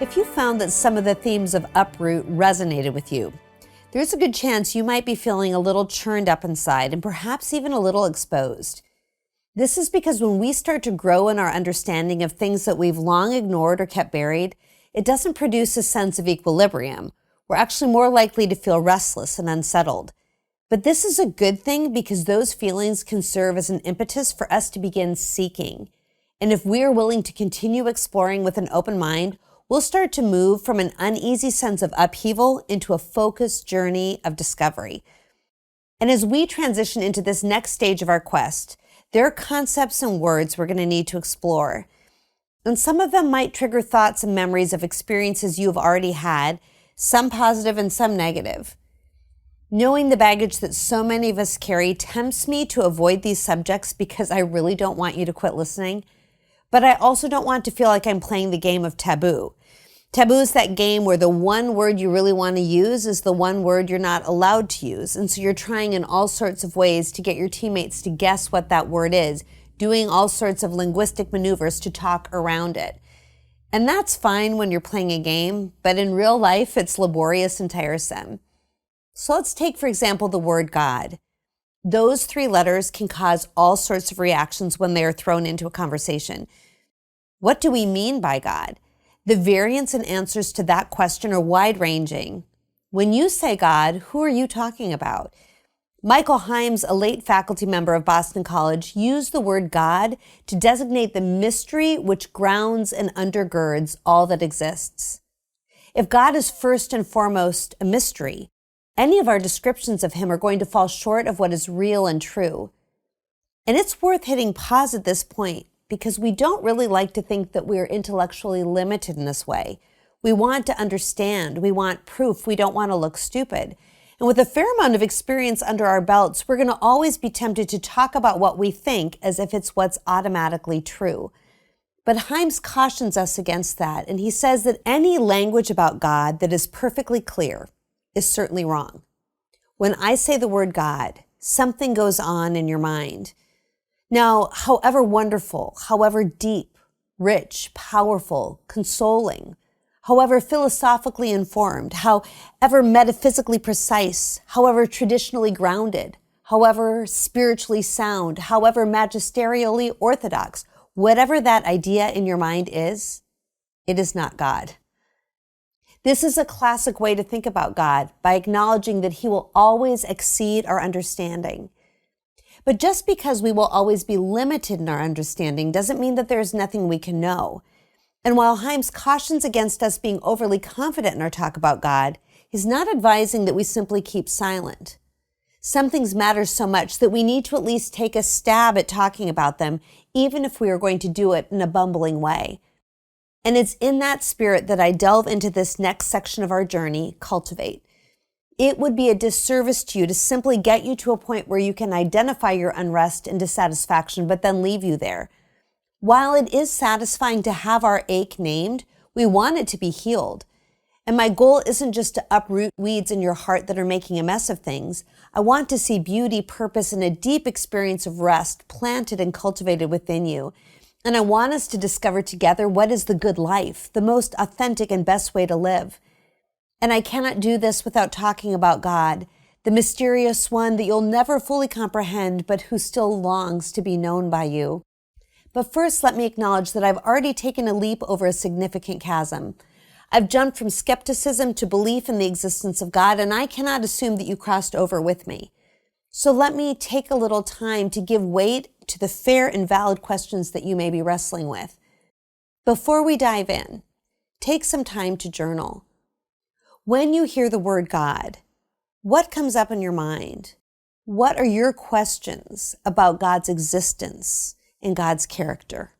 If you found that some of the themes of Uproot resonated with you, there's a good chance you might be feeling a little churned up inside and perhaps even a little exposed. This is because when we start to grow in our understanding of things that we've long ignored or kept buried, it doesn't produce a sense of equilibrium. We're actually more likely to feel restless and unsettled. But this is a good thing because those feelings can serve as an impetus for us to begin seeking. And if we are willing to continue exploring with an open mind, we'll start to move from an uneasy sense of upheaval into a focused journey of discovery. And as we transition into this next stage of our quest, there are concepts and words we're going to need to explore. And some of them might trigger thoughts and memories of experiences you've already had, some positive and some negative. Knowing the baggage that so many of us carry tempts me to avoid these subjects because I really don't want you to quit listening. But I also don't want to feel like I'm playing the game of taboo. Taboo is that game where the one word you really want to use is the one word you're not allowed to use. And so you're trying in all sorts of ways to get your teammates to guess what that word is, doing all sorts of linguistic maneuvers to talk around it. And that's fine when you're playing a game, but in real life, it's laborious and tiresome. So let's take, for example, the word God. Those 3 letters can cause all sorts of reactions when they are thrown into a conversation. What do we mean by God? The variants and answers to that question are wide-ranging. When you say God, who are you talking about? Michael Himes, a late faculty member of Boston College, used the word God to designate the mystery which grounds and undergirds all that exists. If God is first and foremost a mystery, any of our descriptions of him are going to fall short of what is real and true. And it's worth hitting pause at this point because we don't really like to think that we are intellectually limited in this way. We want to understand. We want proof. We don't want to look stupid. And with a fair amount of experience under our belts, we're going to always be tempted to talk about what we think as if it's what's automatically true. But Himes cautions us against that, and he says that any language about God that is perfectly clear is certainly wrong. When I say the word God, something goes on in your mind. Now, however wonderful, however deep, rich, powerful, consoling, however philosophically informed, however metaphysically precise, however traditionally grounded, however spiritually sound, however magisterially orthodox, whatever that idea in your mind is, it is not God. This is a classic way to think about God, by acknowledging that he will always exceed our understanding. But just because we will always be limited in our understanding doesn't mean that there is nothing we can know. And while Himes cautions against us being overly confident in our talk about God, he's not advising that we simply keep silent. Some things matter so much that we need to at least take a stab at talking about them, even if we are going to do it in a bumbling way. And it's in that spirit that I delve into this next section of our journey, Cultivate. It would be a disservice to you to simply get you to a point where you can identify your unrest and dissatisfaction, but then leave you there. While it is satisfying to have our ache named, we want it to be healed. And my goal isn't just to uproot weeds in your heart that are making a mess of things. I want to see beauty, purpose, and a deep experience of rest planted and cultivated within you. And I want us to discover together what is the good life, the most authentic and best way to live. And I cannot do this without talking about God, the mysterious one that you'll never fully comprehend, but who still longs to be known by you. But first, let me acknowledge that I've already taken a leap over a significant chasm. I've jumped from skepticism to belief in the existence of God, and I cannot assume that you crossed over with me. So let me take a little time to give weight to the fair and valid questions that you may be wrestling with. Before we dive in, take some time to journal. When you hear the word God, what comes up in your mind? What are your questions about God's existence and God's character?